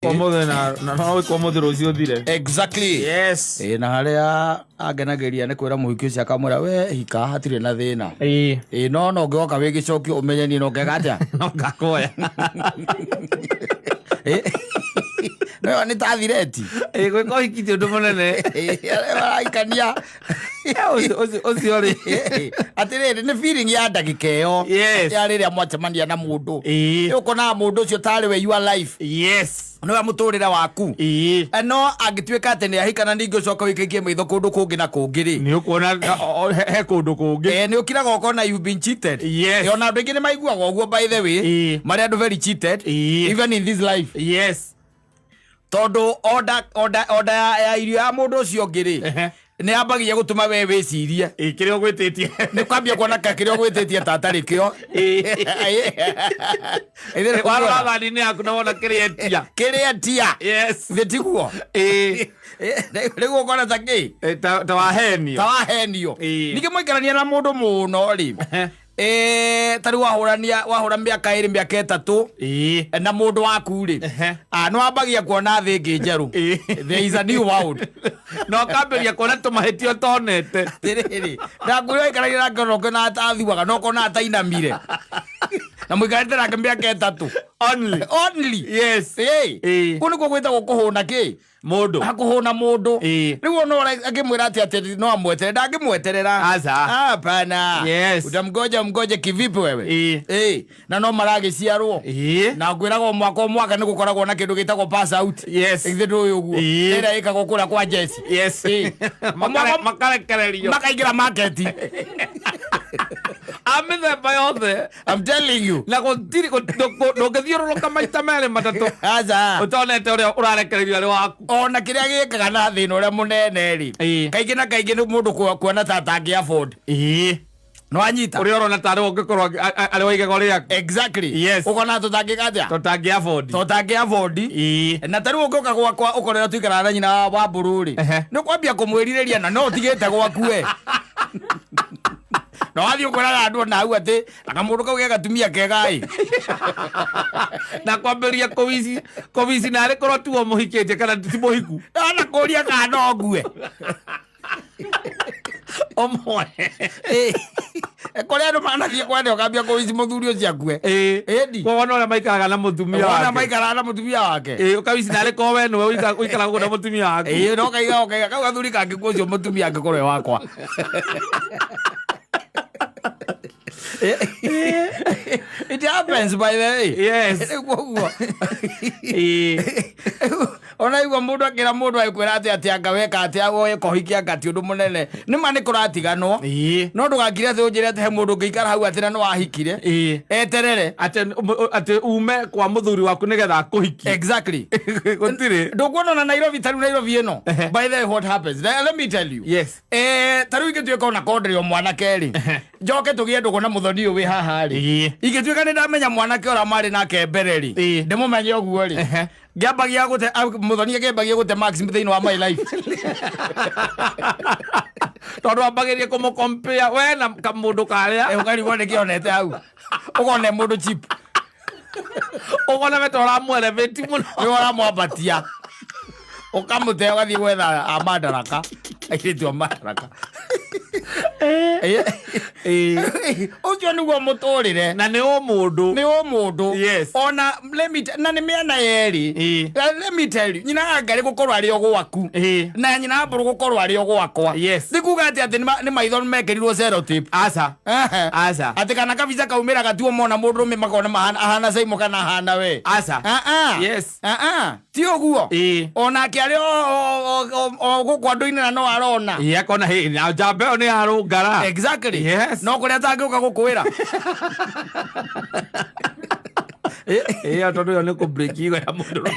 Komo na no komo rucio thire. Exactly. Yes. Na haria angenageria ne kwira muhiki ucio akamwira we hika hatire na thina. No ngeoka wi gicokio umenye ni no ngegatia. No ngakoya. No ni tathireti. Gwe ko hikite undu munene. Aikania. Ocio ri. Atire ni feeling ya ndagika iyo. Ya riria mwacemania na mundu. Ukona mundu ucio tari we your life. Yes. No amuturira waku. No angituika ate ni ahikana ningi ucoka wikikie maitho kundu kungi na kungiri. Ni ukuona he kundu kungi. Ni ukiraga ukona you've been cheated. Yes. Ona andu ingi ni maiguaga uguo by the way. Mari andu very cheated. Even in this life. Yes. Tondu order ya irio ya mundu ucio ngiri. Ni ambagia gutuma we wicirie kirio gwititie ni kwambia kuona ka kirio gwititie tatari kio wala bali ni akuna wona kiretia yes vetiguo rego kona taki tawahenio nikimwikarania na mundu muno ri tari wahura miaka iri miaka itatu na mundu waku ri no ambagia kuona thi ngi njeru there is a new world no kamberia kuona tumahetio tonete tiriri na nguri ikarania na ngono na atathiwaga no kona atainamire na mwikarite nake miaka itatu only yes kuni ko gwita gukuhuna ki mundu hakuhuna mundu riu no akimwira ati no amwetere ndangimweterera hapana yes utamgoja kivipi wewe na no maragiciarwo na ngwiraga mwaka ni gukoragwo na kindu gitagwo pass out yes ithe uyu guo ira ikago kura kwa Jesse yes makarekererio makaingira market amithemba yothe I'm telling you na gutiri ndungithiururuka maita meri matatu utonete uria urarekererio ari waku ona kiria gikaga na thina uria munene ri kaingi na kaingi ni mundu kuona tata angi afford no anyita uria urona tari ungikorwo ari waigego riaku exactly yes ukona tutangigatia tutangi afford na tari ungoka gwakwa ukorera tuikara na nyina wa bururi ni kwambia kumwiriria na no tigite gwaku we no athi ukoraga andu na hau ati akamundu kau gatumia kegai na kwamberia kovisi na ari korwo tuo muhikite kana ti muhiku ana kuria kana ngue omwe koria andu manathie kwende ukambia kovisi muthuri ucio akue kwa wana ria maikaraga na mutumia wake wana maikaraga na mutumia wake ukavisi na ari kowe no uikaraga na mutumia waku no kaiga kau gathuri kangi kucio mutumia angikorwe wakwa it happens by the way yes ona igwa mundu akira mundu aikwira ati angaweka ati agoye kohikia ngati undu munene ni mani kuratiganwo no ndugakire ati unjire ati he mundu ngikara hau ati no ahikire eterere ati ume kwa muthuri waku nigetha akuhikie exactly gutire ndukuona na Nairobi eno by the way what happens let me tell you yes taru igituika ona kondrio mwana keri njoke tugie ndugu na muthoni wi haha ri igituika ni ndamenya mwana ke ora mari nake mbereri ndimumenye oguo ri ngiambagia gute muthoni ngiambagia gute max thini wa my life tondu ambagirie kumukompare we na kamundu karia ugari wone kionete hau ugone mundu cheap ugona wetora mweleveti muno ni ora mwambatia ukamute ugathi gwetha amadaraka airitu amadaraka ucio niguo muturire na ni umundu yes ona na ni miana yeri let me tell you nyina ngari gukorwa ari ogwaku na nyina mburu gukorwa ari ogwakwa yes ndikuga ati ni maitho mekerirwo stereotype asa ati kana kabisa kaumira gatuo mona mundu me makona ahana saimo kana ahana we asa yes ti oguo ona kiari o gukwandu-ini na no arona akona na jambe ni arungara exactly yes no kuria tangiuka gukwira tondu yo ni ku break igo ya mundu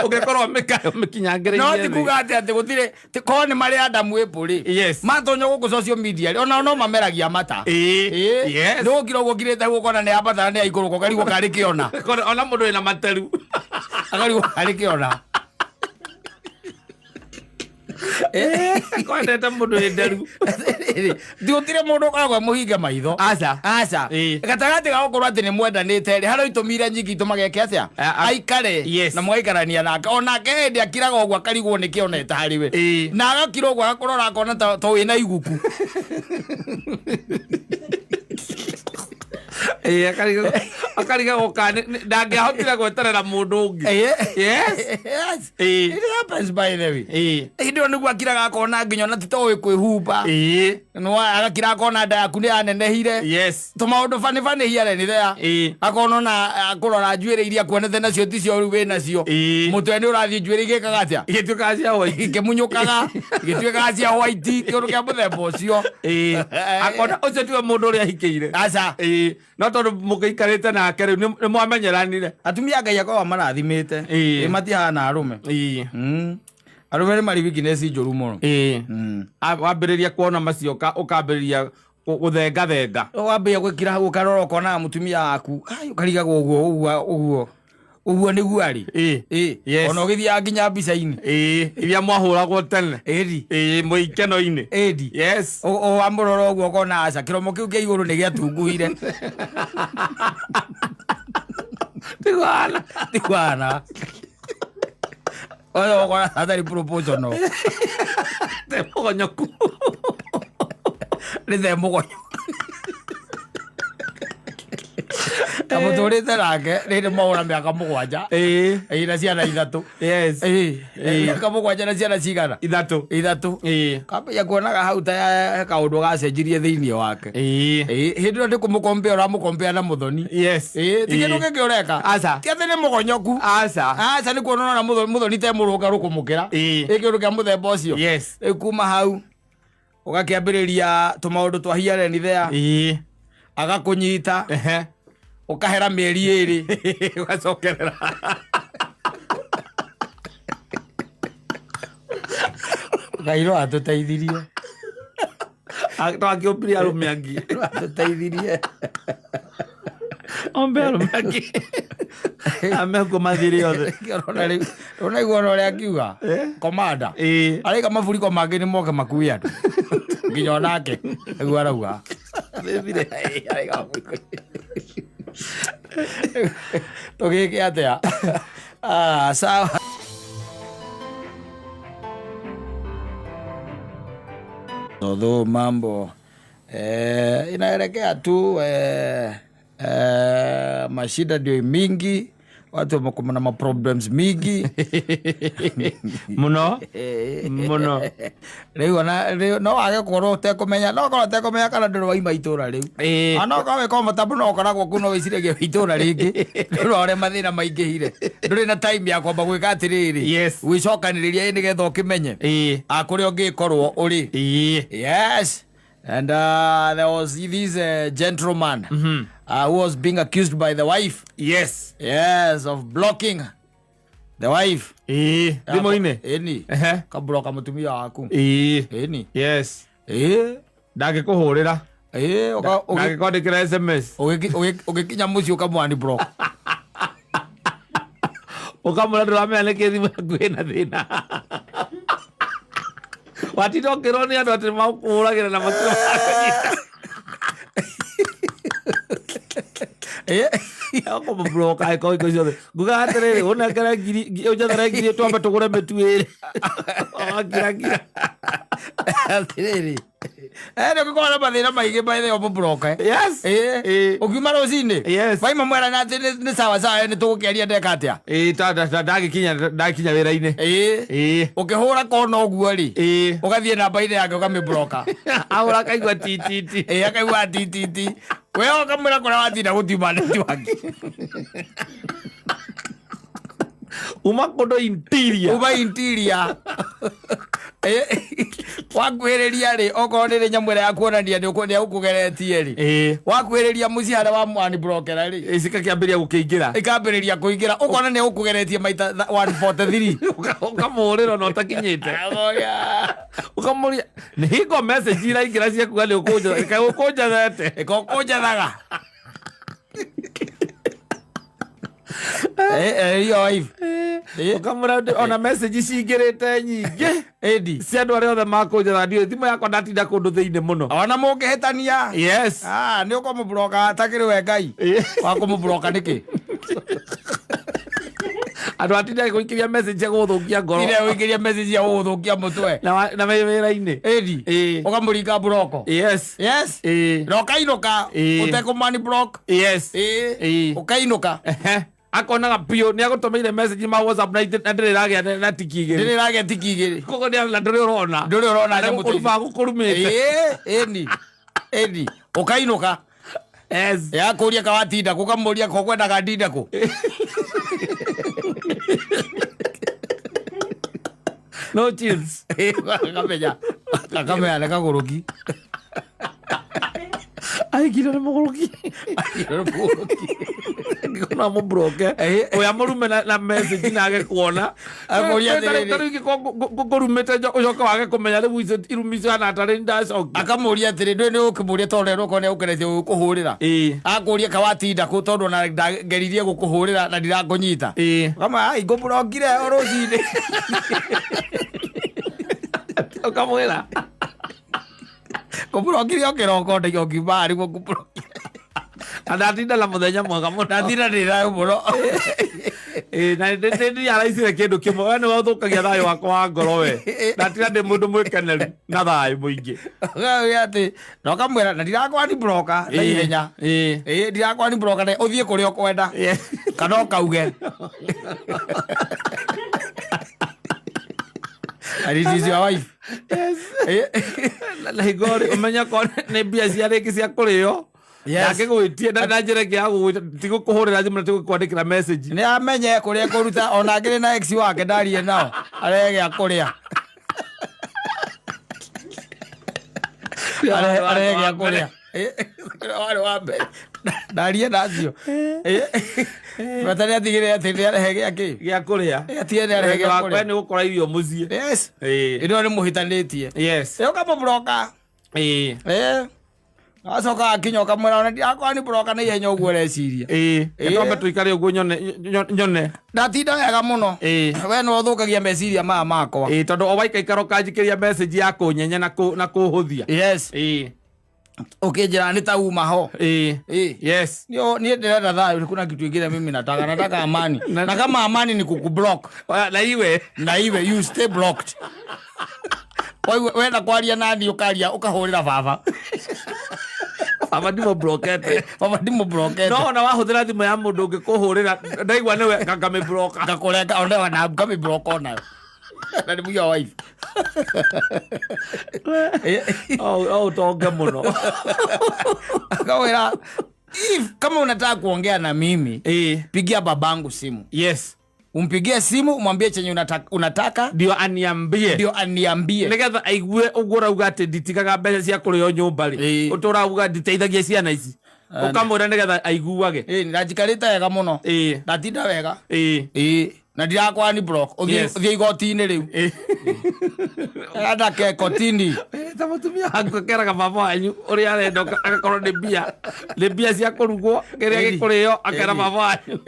ugikorwo mikinyangire no tikuga ati gutire ko ni mari Adamu epuri yes matonyo guku social media ona no mameragia mata yes no kiro gukirete gukona ni abata ni iguru ko karigo kari kiona ona mundu ina materu akarigo kari kiona Kwendete mundu nderu. Ndiutire mundu koragwo muhinge maitho. Aca. Gatagati ga gukorwo ati ni mwendanite ri haro itumire nyingi itumageke atia aikare na mwaikarania nake onake hindi akiraga ogwo akarigwo ni kionete hariwe na agakira ogwo agakorora akona to wina iguku. Akariga gukane ndangihotire gweterera mundu ungi. Yes. It happens by the way. Ndio niguo akiraga akona nginya na titowe kwihumba. No agakira akona nda yaku ni anenehire. Yes. Tumaundu fani hiare ni there. Akona na akorora njuire iria kuonete nacio ticio ru we nacio. Mutwe ni urathie njuire igekaga atia. Igituika cia white. Ikimunyukaga. Igituika cia white. Kiundu kia muthemba ucio. Akona ucio tiwe mundu uria hikiire. Aca. No tondu mugiikarite nake riu ni mwamenyeranire. Atumia Ngai akwa marathimite. Matihana arume. Arume ni mari weakness njuru muno. Wambiriria kuona macio ukambiriria guthenga. Wambia gwikira hau ukarora ukona mutumia waku. Ukariga uguo niguo ari. Ona ugithia nginya mbica-ini. Iria mwahuragwo tene. Muikeno-ini. Yes. O amurora uguo ukona aca kiromo kiu kia iguru ni giatunguhire. Tigwana. Oyo ukona atari proportional. Temugonyoku. Ni temugonyoku. Kamuturite nake riri maura miaka 7 na ciana 3. Yes. Miaka 7 na ciana cigana 3. Kambia kuonaga hau ta kaundu gacenjirie thiini wake. Hindi ndo kumukompea uramukompea na muthoni. Yes. Tikindu kingi ureka aca ti athini mugonyoku. Aca ni kuonana na muthoni te muruga rukumukira kindu kia muthemba ucio. Yes. Kuma hau ugakiambiriria tumaundu twa hiareni there. Agakunyita ukahera mieri 2 ugacokerera Gairo atuteithirie twakiumbiria arume angi atuteithirie ombe arume angi ameko mathiri yothe rona igoro ria kiuga komanda arika mafuriko mangi ni moke makui andu nginya onake niguo arauga thithire arika tugike atia sawa. Todo mambo inaelekea tu mashida ndio mingi, watu wako na ma problems mingi muno riu no age korwo te kumenya kana ndoro waima itura riu no kawe ko matabu no koragwo kuno wicirege itura ringi ndoro ore mathina maingihire nduri na time ya kwamba gwika atiriri wicokaniriria ni getho kimenye akurio ngikorwo uri. Yes. And there was this gentleman who was being accused by the wife. Yes, of blocking the wife. Thimo-ini kabloka mutumia waku. Yes. Ndagikuhurira ndagikwandikira SMS ugikinya muci ukamwani block ukamwira nduramenya niki thimu yaku ina thina watinda ukirwo ni andu ati makuhuragira na makiro ako mbroka iko iko ciothe nguga atiriri unekere ngiri unjathara ngiri twambe tugure mitu iri agira atiriri ndio kwa na mathina maingi maithe o mbroka. Yes. Ukiuma rucini vaima mwera na ati ni sawa sawa ni tugukeria ndeka atia ndagikinya wira-ini ukihura kona uguo ri ugathie namba-ini yake ukamibroka ahura akaigua tititi akaigua tititi we ukamwira kuria watinda gutiuma network uma kondo interior wakwiriria ri okorwo ni nyamwira ya kuonania ni ukugeretie ri wakwiriria muciara wa mwani brokera ri ikakiambiria gukiingira ikambiriria kuingira ukona ni ukugeretie maita 143 ukamurira no takinyite ukamuria ni hiko message ira ingira cia kuga ni ukuja thete ikukunjathaga Iyo wife. Ukamura ona message cingirite nyingi. Edi. Cia andu aria othe makunjatha ndio thimu yakwa ndatinda kundu thiini muno. Ona mungihetania. Yes. Ni ukumubloka atakiri we Ngai. Wa kumubloka niki? Andu atinda guikiria message cia guthukia ngoro. Ire guikiria message cia guthukia mutwe. Na wira-ini. Edi. Ukamuringa bloko. Yes. Yes. Ukainuka. Utekumani block. Yes. Ukainuka. Akonaga pio ni agutumeire message ma WhatsApp na ndiriragia na tiki igiri. Ndiriragia tiki igiri. Kogo ni ala nduri urona. Nduri urona nyamu tu. Kurufa gukurumite. Eni. Ukainuka. Yes. Ya kuria kawatinda kukamuria ko kwenda kadinda ko. No chills. Kamenya na kaguruki. Ai kira na muguruki. Ndikona mu broke. Oya murume na message na age kuona. Akoria tariki ko jo ucoka wage kumenya riu izo irumizo ana tari ndacoki. Akamuria atiri ndwe ni ukumuria torero ko ne ukerete gukuhurira. Akuria kawatinda ko tondu na ngeririe gukuhurira na ndirakunyita. Kama ai ngumurongire orocini. Ukamwira. Kumurongire okiroko ndio ngibari gukumurongire. Adatinda la muthenya mwega muno. Ndathira ndira muno. Na ndi araicire kindu kimwe we ni wathukagia thayo wakwa wa ngoro we. Ndatira ndi mundu mwikeneri na thayo muingi. Gawe ati no kamwira na ndirakwani broka na ihenya. Ndirakwani broka na uthie kuria ukwenda. Kana ukauge. This is your wife. Yes. Laigori umenya ko ne bia cia riki cia kurio. Yake gwitie na njire kia tigo kuhurira thimu na tigo kwandikira message. Ni amenye kuria kuruta ona ngire na ex wake ndarie nao. Arege akuria. Arege akuria. Wale wambe. Ndarie nacio. Batari atigire atiri arege aki. Gia kuria. Atiri arege akuria. Ni gukora irio mucie. Yes. Indo ni muhitanitie. Yes. Yo kama broka. Acoka akinyo kamwira ona ndiakwa ni broka na ihenya uguo reciria. Tombe tuikare uguo nyone. Ndatinda wega muno. We no uthukagia meciria makwa. Tondu owaika ikaro kanjikiria message ya kunyenya na kuhuthia. Yes. Ukijira ni ta uma ho. Yes. Ni ndirenda thayo kuna kitu kingine mimi nataka amani. Na kama amani ni kukublock. Na iwe you stay blocked. Wenda kwaria nani ukaria ukahurira baba. Baba ndimo blokete. Baba ndimo blokete. No na wahuthira thimu ya mundu ngikuhurira ndaigwa niwe ngame bloka. Ngakureka ona na ngame block ona. Na ni muyo wife. Tonge muno. Kawera kama unataka kuongea na mimi, pigia babangu simu. Yes. Umpigie simu umwambie chenye unataka ndio aniambie nigetha aigue ugura ugate nditigaga mbeca cia kurio nyumba ri utura uga nditeithagia ciana ici ukamwira nigetha aiguage ndajikarite wega muno ndatinda wega na ndirakwa ni block uthie igoti-ini riu ndake kotini ta mutumia wangu keraga baba wanyu uria arenda agakorwo ni mbia cia kurugwo kiria gikurio akera baba wanyu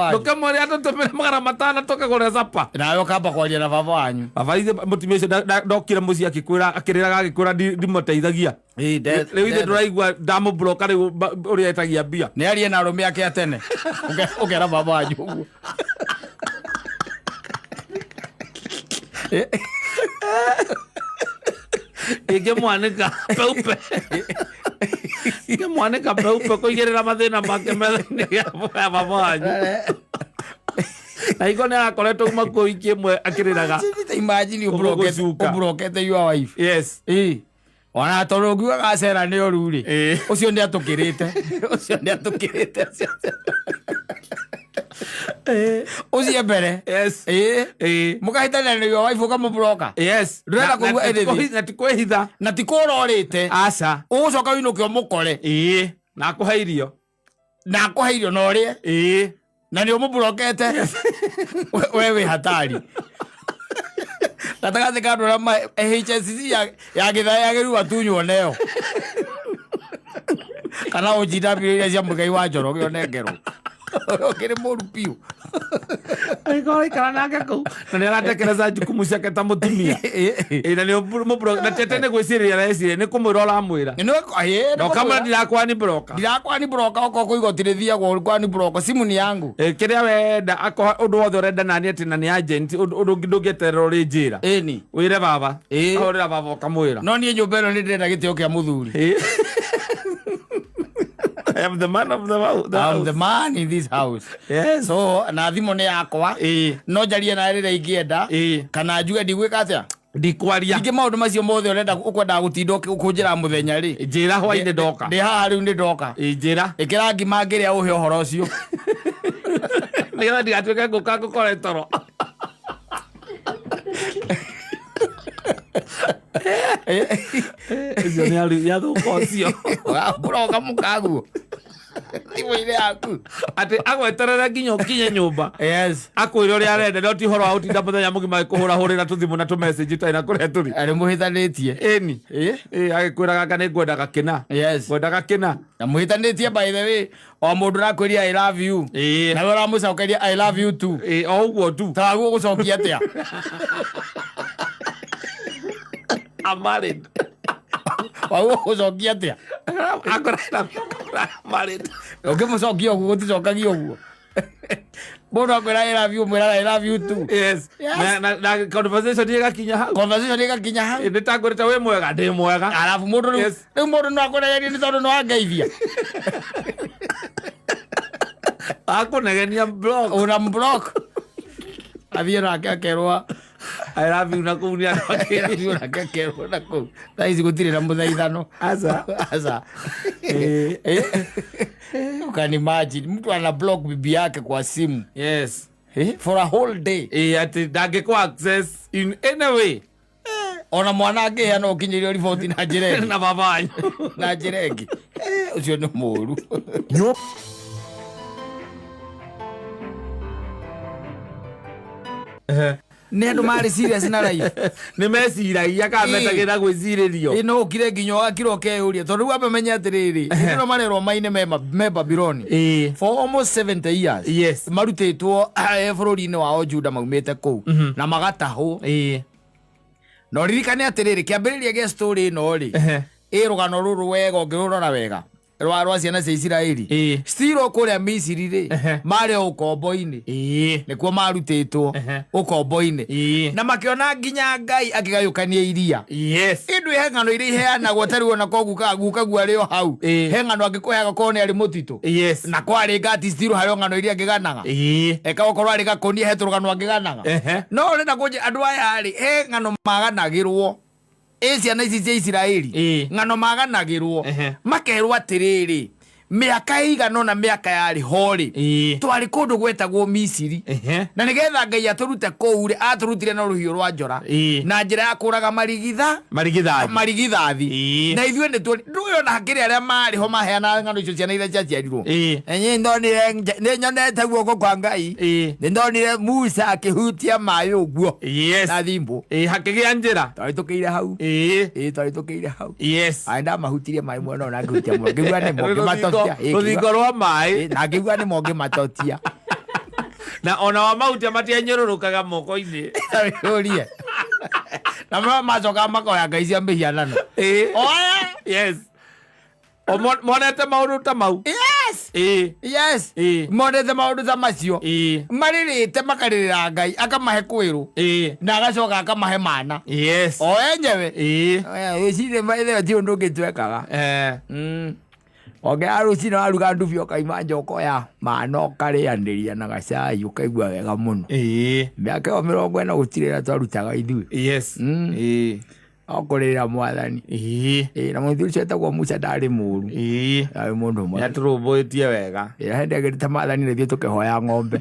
ndukamwira atutumire magana matano tukagura zapa nawe ukamba kwaria na baba wanyu baba ithe mutumia ucio ndokire mucii akiriraga agikwira ndimuteithagia riu ithe nduraigua ndamubloka riu uria etagia mbia ni arie na arume ake atene ukera baba wanyu uguo Ingemwanika peupe. Ingemwanika peupe kuigirira mathina make methani ya baba wanyu. Na iko ni akoretwo kuma ku wiki imwe akiriraga. Imagine ubrokete your wife. Yes. Wana toro ngiuga gacera ni oru ri. Ucio ndi atukirite. Uzie mbere. Yes. Mukahitana ni your wife ukamubroka. Yes. Ndurenda kugua edithi. Na tikwehitha. Na tikurorite. Aca. Ucoka winuke umukore. Na akuheirio. Na akuheirio no rie. Na ni umubrokete. Wewe hatari. Nataka zikado na HSC ya githaya yageru atunywo neo. Kana ujida bila cia mugai wa njoro gyo nengerwo. Okere moru piu. Ai kana ngako. Na nĩ aratekereza jukumu ciake ta mũtumia. Na nĩ mũbro na tete nĩ gwĩciria reciria nĩ kũmwĩra ũramwĩra. No kama ndirakwa ni broker. Ndirakwa ni broker oko igotithithiagwo kwa ni broker simu ni yangu. Kĩrĩa wenda akwa ũndũ wothe ũrenda nani ati na nĩ agent ũndũ ndũngĩeterera ũrĩ njĩra. Ĩni. Wĩre baba. Ahorera baba ũkamwĩra. No niĩ nyũmba ĩno nĩ ndĩrenda gĩtĩo kĩa mũthuri. I am the man of the house. I'm the man in this house. Yes. So na thimo nĩ yakwa. No njarie na rĩrĩa ingĩenda. Kana njuge ndigwĩka atĩa? Ndikwaria. Ingĩ maũndũ macio mothe ũrenda ũkwenda gũtinda ũkũnjĩra mũthenya rĩ. Njĩra hwainĩ ndoka. Ndĩ haha rĩu nĩ ndoka. Njĩra. Ĩkĩra ngima ngĩrĩa ũhe ũhoro ũcio. Nĩgetha ndigatuĩke ngũka ngũkore toro. Ĩcio nĩ arĩ yathũka ũcio. Broka mũkaguo. Timu ile yaku. Ati agweterera nginya ukinye nyumba. Yes. Akwĩra ũrĩa arenda no ti horo wa ũtinda mũthenya mũgima kũhũra tũthimũ na tũmessage ta ina kũrĩa tũri. Arĩ mũhitanĩtie. Ĩni. Agĩkwĩra gaka nĩ ngwenda gakena. Yes. Ngwenda gakena. Na mũhitanĩtie by the way. O mũndũ rakwĩria I love you. Na wewe ũramũcokeria I love you too. O ũguo tu. Ta guo gũcokia atĩa. I'm married. Wao gũcokia atĩa. Akorera married. Ũngĩmũcokia ũguo gũticokagia ũguo. Mũndũ akwĩra I love you mwĩra I love you too. Yes. Na conversation ĩgakinya hau. Conversation ĩgakinya hau. Nĩ ta ngũrĩte wĩ mwega ndĩ mwega. Alafu mũndũ rĩu mũndũ no akwĩra nĩ tondũ no angeithia. Akũnegenia block. Una block. Athiĩ nake akerwa I love you na kũu nĩ andũ akĩrĩrio nake akerwo na kũu. Thaa ici gũtirĩ na mũthaithano. Aca. You can imagine mtu ana block bibi yake kwa simu. Yes. For a whole day. Ati ndangĩkwa access in any way. Ona mwana angĩheana ũkinyĩrio riboti na njĩra ĩngĩ. Na babanyu. Na njĩra ĩngĩ. Ũcio nĩ mũũru. Nĩ andũ marĩ serious na life. Nĩ meciragia kana metagĩra gwĩcirĩrio. No ũkire nginya ũgakira ũkeyũria tondũ rĩu amenya atĩrĩrĩ no marerwo maine me Babylon for almost 70 years. Yes. Marutĩtwo bũrũri-inĩ wao Juda maumĩte kũu na magatahwo. No ririkane atĩrĩrĩ kĩambĩrĩria gĩa story ĩno rĩ rũgano rũrũ wega ũngĩrũrora wega rwa ciana cia Isiraeli still kũrĩa Misiri rĩ marĩ ũkombo-inĩ nĩkuo marutĩtwo ũkombo-inĩ na makĩona nginya Ngai akĩgayũkania iria. Yes. Indũ hengano iria iheanagwo tarĩ ona gukagu arĩ o hau hengano angĩkũheaga korwo nĩ arĩ mũtitũ. Yes. Na kwarĩ ngati still harĩ ngano iria angĩganaga eka okorwo arĩ gakonia he tũrũgano angĩganaga. No ũrenda kũnjĩra andũ aya rĩ he ngano maganagĩrwo ciana ici cia Isiraeli ngano maganagĩrwo makerwo atĩrĩrĩ mĩaka ĩigana na mĩaka yarĩ hori twarĩ kũndũ gwetagwo Misiri na nĩgetha Ngai atũrute kũu rĩ atũrutire na rũhiũ rwa njora na njĩra ya kũraga marigithathi na ithuĩ nĩtuĩ ona hakĩrĩ arĩa marĩ ho maheana ngano icio ciana iria ciaciarirwo nĩ nyonete guoko kwa Ngai nĩ ndonire Musa akĩhutia maaĩ ũguo na thimbũ hakĩgĩa njĩra twarĩtũkĩire hau twarĩtũkĩire hau aenda mahutirie maaĩ mwena ona ngĩhutia mwena ngĩigua nĩ mongĩ rũthingo rwa maaĩ na ngĩigua nĩ mongĩ matotia na ona wa mahutia matianyũrũrũkaga moko-inĩ ũrie na macoka makoya ngai cia mĩhianano. Yes. Monete maũndũ ta mau. Yes. Monete maũndũ ta macio marirĩte makarĩrĩra Ngai akamahe kwĩrũ na agacoka akamahe mana. Yes. O enyewe ĩcirĩ maithe ti ũndũ ũngĩtwekaga. Oge arucino aruga ndubi okaima njoko ya mana ũkarĩanĩria na gacai ũkaigua wega mũno. Mĩaka ĩyo 40 gũtirĩ na twarutaga ithuĩ. Yes. Okũrĩra mwathani. Na mũthuri ũcio etagwo Musa ndarĩ mũru. Arĩ mũndũ mwega. Nĩatũrũmbũitie wega. Hĩndĩ agĩrĩte maathani nĩthiĩ tũkĩhoya ng'ombe.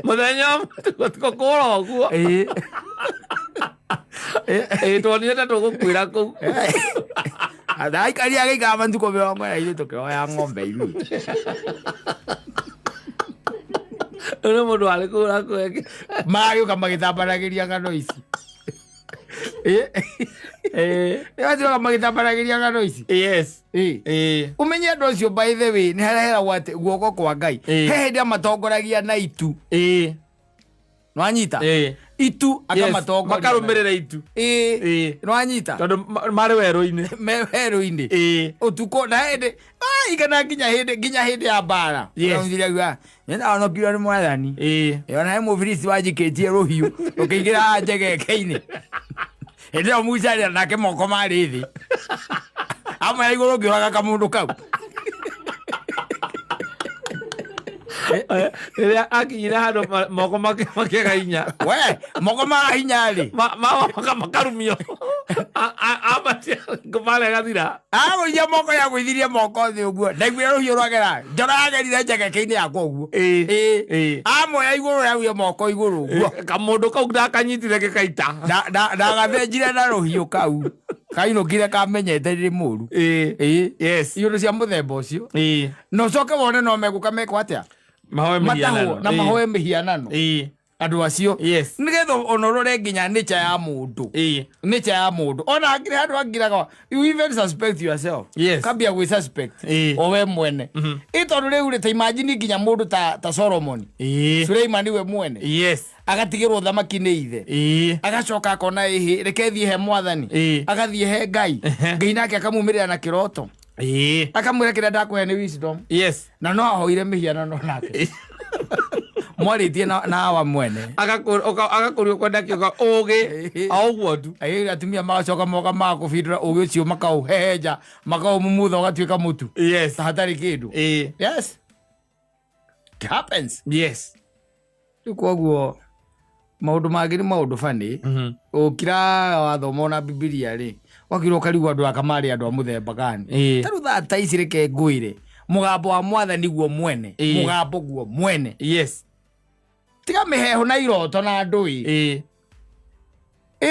Mũthenya tũkũra ũguo. Tuonire ta tũgũkwĩra kũu. Aikari agĩikara matukũ 40 ithuĩ tũkĩhoya ng'ombe ithuĩ. Nĩ mũndũ warĩ kũra kwenge magĩũka magĩtambanagĩria ngano ici. Nĩwathiũka magĩtambaragĩria ng'ano ici. Yes. Ũmenye andũ acio by the way nĩ hareheragwo atĩ guoko kwa Ngai. He hĩndĩ amatongoragia na itu. Nwanyita? Itu akamatongoria. Makarũmĩrĩra itu. Nwanyita? Tondũ marĩ werũ-inĩ. Me werũ-inĩ. Ũtukũ na hĩndĩ ikana nginya hĩndĩ ya mbara. Nĩndahonokirwo nĩ Mwathani. Ona he mũbiriti wanjikĩtie rũhiũ ũkĩingĩra njegeke-inĩ. Hĩndĩ ĩyo Musa arĩ nake moko marĩ thĩ. Amwe ya igũrũ ngĩũraga kamũndũ kau. Rĩrĩa akinyire handũ moko makĩaga hinya. We, moko maga hinya rĩ. Makarumio. Amatia ngũmare gathira. Agũithia moko ya gũithirie moko thĩ ũguo. Ndaiguire rũhiũ rwagera. Njora yagerire njegeke-inĩ yakwa ũguo. Amwe ya igũrũ yaguire moko igũrũ ũguo. Kamũndũ kau ndakanyitire gĩkaita. Ndagathĩnjire na rũhiũ kau. Kainũkire kamenyete rĩrĩ mũru. Yes. Iũndũ cia mũthemba ũcio. Na ũcoke wone no megũka mekwo atĩa? Matahwo na mahoe mĩhianano. Andũ acio. Nĩgetha ona ũrore nginya nature ya mũndũ. Nature ya mũndũ. Ona ngire handũ angiraga you even suspect yourself. Kambia gwĩ suspect. O we mwene. Tondũ rĩu rĩ ta imagine nginya mũndũ ta Solomon. Suleiman we mwene. Agatigĩrwo thamaki nĩ ithe. Agacoka akona reke thiĩ he Mwathani. Agathiĩ he Ngai. Ngai nake akamumĩrĩra na kĩroto. Akamwĩra kĩrĩa ndakũhe nĩ wisdom. Na no ahoire mĩhianano nake. Mwarĩtie na awa mwene. Agakũrio kwenda kĩoga ũgĩ a ũguo tu. Atumia magacoka moka magakũbindũra ũgĩ ũcio makaũhehenja makaũmumutha ũgatuĩka mũtu. Hatarĩ kĩndũ. It happens. Rĩu koguo maũndũ mangĩ nĩ maũndũ funny. Ũkira wathoma na Bibilia rĩ wakira ũkarigwo andũ aka marĩ andũ a mũthemba gani. Tarũ thata ici reke ngwĩre mũgambo wa Mwathani guo mwene. Mũgambo guo mwene. Tiga mĩheho na iroto na ndũĩ.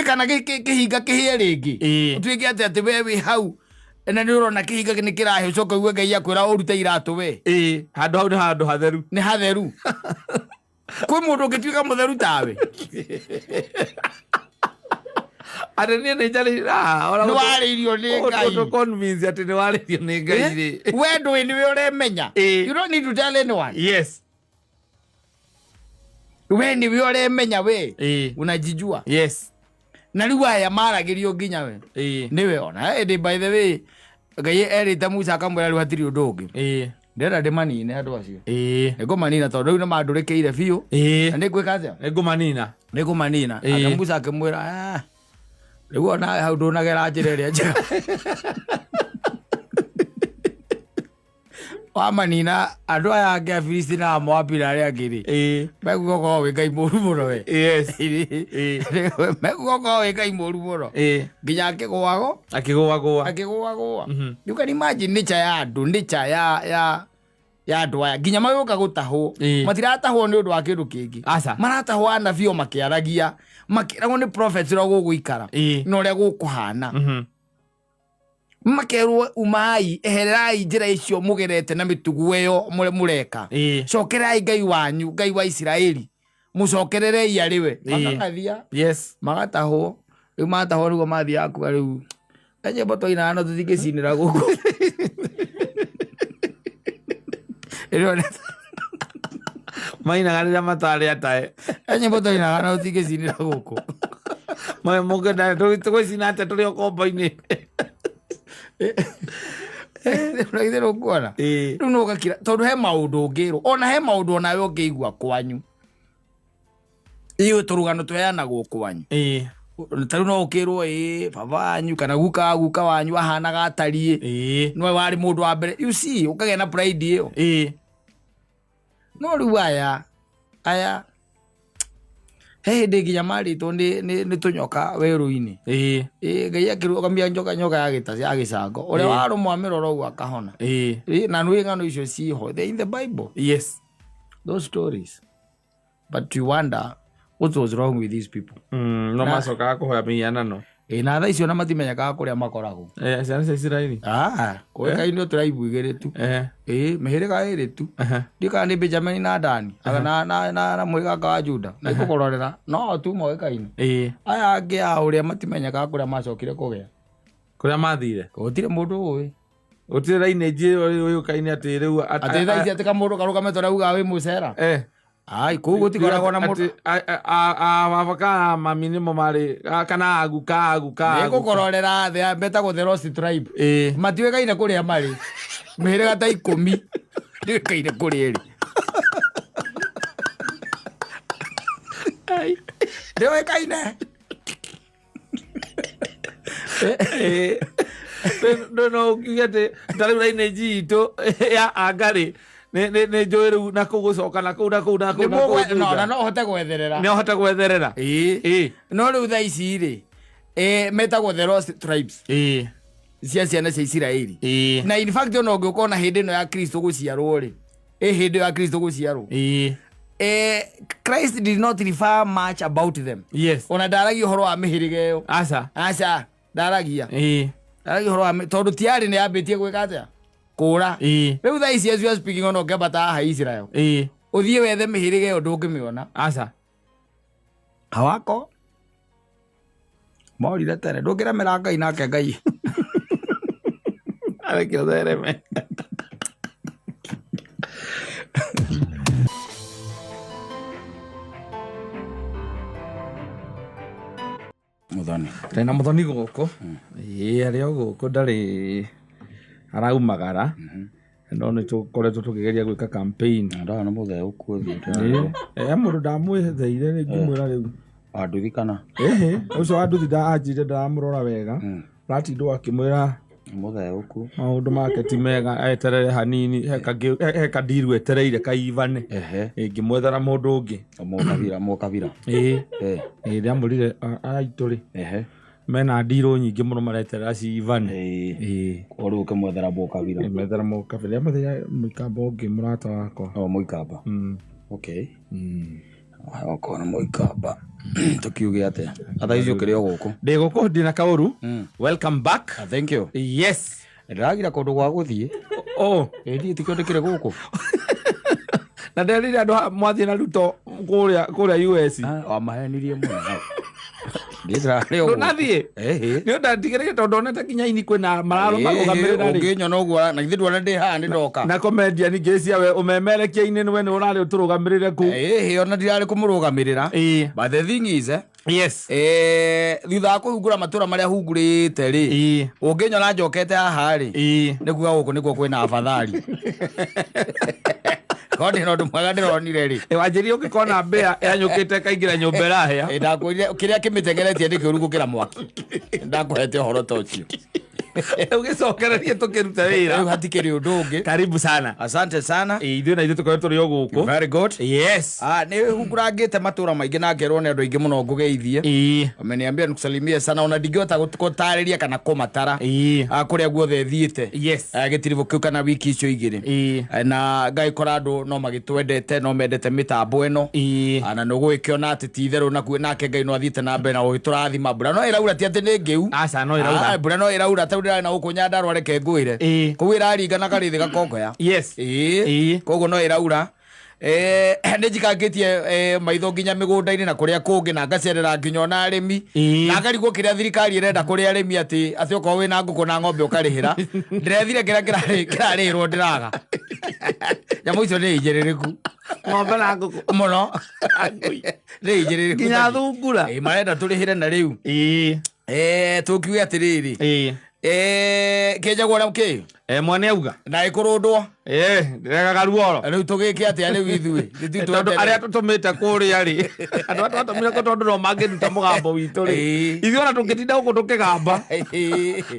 Kana kĩhinga kĩhĩe rĩngĩ. Ũtuĩke atĩ we wĩ hau na nĩ ũrona kĩhinga nĩ kĩrahe ũcoka uge Ngai akwĩra ũrute iratũ we. Handũ hau nĩ handũ hatheru. Nĩ hatheru. Kwĩ mũndũ ũngĩtuĩka mũtheru tawe. Atĩ niĩ nĩ njarĩra. Nĩ warĩirio nĩ Ngai. Ũtũ-convince atĩ nĩ warĩirio nĩ Ngai rĩ. We ndũĩ nĩwe ũremenya. You don't need to tell anyone. We nĩwe ũremenya we. Unajijua. Na rĩu aya maragĩrio nginya we. Nĩwe ona. By the way Ngai erĩte Musa akamwĩra rĩu hatirĩ ũndũ ũngĩ. Ndĩrenda ndĩmanine andũ acio. Nĩngũmanina tondũ rĩu nĩ mandũrĩkĩire biũ. Na nĩngwĩka atĩa? Nĩngũmanina. Ake Musa akĩmwĩra rĩu ona hau ndũnagera njĩra ĩrĩa njega. Wamanina andũ aya angĩ a Filisti na a Moabi na arĩa angĩ rĩ megũkorwo wĩ Ngai mũũru mũno we. Megũkorwo wĩ Ngai mũũru mũno nginya akĩgũagũa. You can imagine nature ya andũ, nature ya andũ aya nginya magĩũka gũtahwo matiratahwo nĩ ũndũ wa kĩndũ kĩngĩ. Maratahwo anabii o makĩaragia makĩragwo nĩ prophets ũrĩa gũgũikara na ũrĩa gũkũhana. Makerwo umai ehererai njĩra icio mũgerete na mĩtugo ĩyo mũreka. Cokerai Ngai wanyu, Ngai wa Isiraeli. Mũcokererei arĩ we. Makagathia. Magatahwo. Rĩu matahwo nĩguo mathiaga kuga rĩu nyĩmbo twaina no tũtingĩcinĩra gũkũ. Mainaga rĩrĩa matarĩ atae. Nyĩmbo twainaga no tũtingĩcinĩra gũkũ. Mũgenda tũgĩcina atĩa tũrĩ o kombo-inĩ. Rĩu kuona rĩu no gakira tondũ he maũndũ ũngĩrwo ona he maũndũ onawe ũngĩigua kwanyu. Iyo tũrũgano tweanagwo kwanyu. Tarĩu no ũkĩrwo baba wanyu kana guka wanyu ahanaga atariĩ nĩwe warĩ mũndũ wa mbere. You see ũkagĩa na pride ĩyo. No rĩu aya he hĩndĩ nginya marĩtwo nĩ tũnyoka werũ-inĩ. Ngai akĩrũgamia nyoka ya gĩta ya gĩcango ũrĩa warũmwa mĩroro ũguo akahona. Na nĩ ng'ano icio ciho in the Bible. Those stories. But you wonder what was wrong with these people. No macokaga kũhoya mĩhianano. na thaa icio na matimenyaga kuria makoragwo ciana cia Isiraeli koikainio tribe igiri tu mihiriga iri tu ndika ni Benjamin na Dani na muiganga wa Juda na ikukororera no tu moikaini aya angi a uria matimenyaga kuria macokire kugia kuria mathire gutire mundu uwi utire rainage uyu kaini ati riu ati thaa ici atika mundu karugamete rauga wi mucera ai kugu tikoragwo na mundu baba mami ni mo mari kana aguka ikukororera the beta go the lost tribe matiwekaine kuria mari mihiriga ta 10 ndiwekaine kuria ri ai ndiwekaine no kigete tariu rainage ito ya angari ne joeru na kugucoka na kuu no hote gwetherera no riu thaa ici ri metagwo the lost tribes cia ciana cia Isiraeli na in fact no ngikona hindi no ya Kristo guciarwo ri hindi ya Kristo guciarwo Christ did not refer much about them. Yes. Ona daragi horo wa mihirige yo aca daragia daragi horo wa tondu tiari ne abetie gwika atia kura riu thaa ici as you are speaking ono ngebata ha Israel uthie wethe mihirige yo ndungimiona aca hawako morire tere ndungira mera Ngai nake Ngai arekio thereme tena muthoni guku ario guku ndari araumagara no ni tukoretwo tukigeria gwika campaign ndana mutheu kuthi mundu ndamwitheire ni ngimwira riu anduthikana ucio anduthi ndaanjire ndamurora wega ratindo akimwira mutheu ku maundu make ti mega eterere hanini heka ndiru etereire kaivane ngimwethera mundu ungi mukavira ndiamurire aituri mena ndiru nyingi muno mareterera civane uru ukimwethera mukavira methera mukavira mathia muikamba ungi murata wakwa muikamba okay okona muikamba tukiuge ate atha icio kirio guku ndi guku ndina kauru welcome back thank you yes ndiragira kundu gwa guthie ndi tikondekire guku na nderire andu mwathie na ruto kuria US amahenirie muno no nathie ni ndatigire tondu neta kinya ini kwina mararo marugamirira ri nginya no gwa na ithindwa na ndi ha ndi ndoka na comedian ngeci awe umemerekia ini ni we ni urari uturugamirire ku ona ndirari kumurugamirira but the thing is yes thutha kuhungura matura maria hungurite ri unginya na njokete haha ri ni kuga guku nikuo kwina afadhali kodi no ndumwaga ndironire ri wanjiri ukikona mbea yanyukite kaingira nyumba rahia ndakwirire kiria kimitengeretie ndikirugukira mwaki ndakuhete horo tocio ugicokererie tukiruta wira hatikiri undu ungi karibu sana asante sana ithuĩ na ithuĩ tukoretwo rio guku very good yes ni hungurangite matura maingi na ngerwo ni andu aingi muno ngugeithie ameniambia nikusalimie sana ona ndingĩhota gutariria kana kumatara kuria guothe thiite yes gitirivo kiu kana wiki icio igiri na Ngai kora andu no magitwendete no mendete mitambo eno ana no gwikiona ati ti theru na nake Ngai no athiite na mbere na guturathima mbura no iraura ti ati ni ngiu aca no iraura mbura no iraura ndira na ukunya ndarwa reke ngwire kuwi raringana karithi gakongoya yes koguo no iraura njikangitie maitho nginya migunda-ini na kuria kungi na ngacerera nginya ona arimi na ngarigwo kiria thirikari irenda kuria arimi ati okorwo wina nguku na ng'ombe ukarihira ndirethire kiria kirarihirwo ndiraga nyamu icio ni injiririku ng'ombe na nguku muno ni injiririku nginya thungura marenda turihire na riu tukiuge atiriri kenjagwo na ki mwene auga na ikurundwo ndirega ruoro riu tugike atia riu ithui tondu aria tutumite kuria ri andu atumire ko tondu no mangiruta mugambo witu ri ithui ona tungitinda guku tukigamba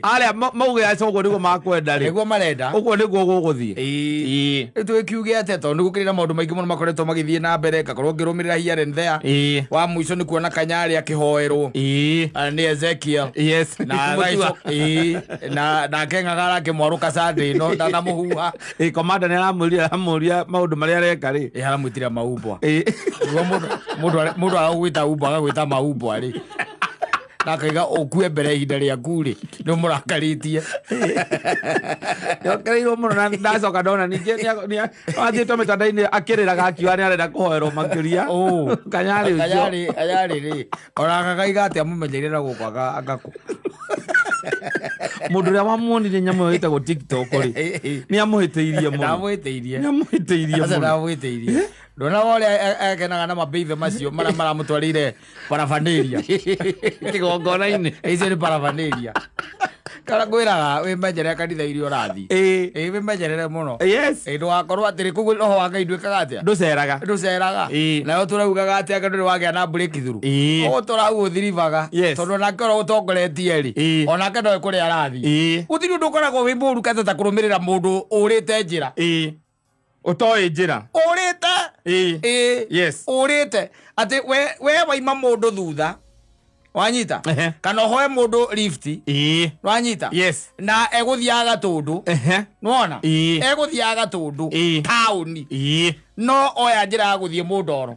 aria mauge acio uguo niguo makwenda ri niguo marenda uguo niguo guguthie tukiuge atia tondu gukiri na maundu maingi muno makoretwo magithie na mbere ngakorwo ngirumirira here and there wa muico ni kuona Kanyari akihoerwo ni Ezekiel yes na keng'agara akimwaruka sande ino ndanamuhuha komanda ni aramuria maundu maria areka ri aramwitira maumbwa mundu aragwita umbwa agagwita maumbwa ri na kaiga okue mbere ihinda rĩaku rĩ nĩ mũrakarĩtie nĩokereirwo mũno na ndacoka ndona ningĩ nĩathiĩtwo mĩtandao-inĩ akĩrĩraga akiuga nĩ arenda kũhoerwo makĩria kanyarĩ ũcio rĩ ona kakaiga atĩ amũmenyeire na gũkwaga agakũ mũndũ ũrĩa wamuonire nyamũ ĩyo ĩtagwo TikTok rĩ nĩ amũhĩtĩirie mũno ndamwĩtĩirie ndona wole akenaga na mabeithe macio marĩa maramũtwarĩire paraphernalia kĩgongona-inĩ icio nĩ paraphernalia kana ngwĩraga wĩmenyerere kanitha iria ũrathiĩ wĩmenyerere mũno ndũgakorwo atĩrĩ kũguo roho wa Ngai ndwĩkaga atĩa ndũceraga nayo tũraugaga atĩa ndũrĩ wagĩa na breakthrough ũguo tũrauga ũthiribaga tondũ onake ũrĩa ũtongoretie rĩ onake ndoĩ kũrĩa arathiĩ gũtirĩ ũndũ ũkoragwo wĩ mũru ta kũrũmĩrĩra mũndũ ũrĩte njĩra ũtoĩ njĩra ũrĩte atĩ we waima mũndũ thutha wanyita kana hoye mũndũ lift wanyita na egũthiaga Gatũndũ nĩwona egũthiaga Gatũndũ taũni no oya njĩra ya gũthiĩ Mũndoro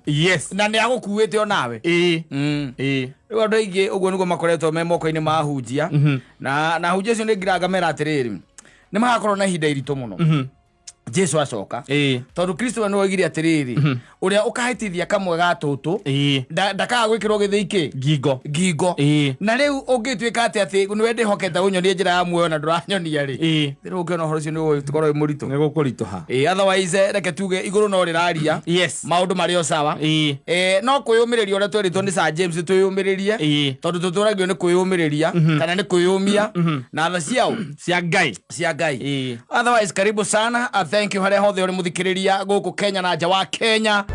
na nĩ agũkuĩte onawe rĩu andũ aingĩ ũguo nĩguo makoretwo me moko-inĩ ma hunjia na hunjia icio nĩ ngirangamera atĩrĩrĩ nĩ magakorwo na ihinda iritũ mũno Jesu acoka tondũ Kristo nĩ oigire atĩrĩrĩ ũrĩa ũkahĩtithia kamwe ga tũtũ ndakaga gwĩkĩrwo gĩthĩi ngingo na rĩu ũngĩtuĩka atĩ nĩ wende hokete ũnyonie njĩra ya muoyo na ndũranyonia rĩ rĩu ũngĩona ũhoro ũcio nĩ ũgũkorwo wĩ mũritũ nĩ gũkũritũha otherwise reke tuge igũrũ no rĩraria maũndũ marĩ o sawa no kwĩyũmĩrĩria ũrĩa twerĩtwo nĩ Sir James twĩyũmĩrĩrie tondũ tũtũragio nĩ kwĩyũmĩrĩria kana nĩ kwĩyũmia na tha ciao cia Ngai otherwise karibu sana thank you harĩa hothe ũrĩ mũthikĩrĩria gũkũ Kenya na nja wa Kenya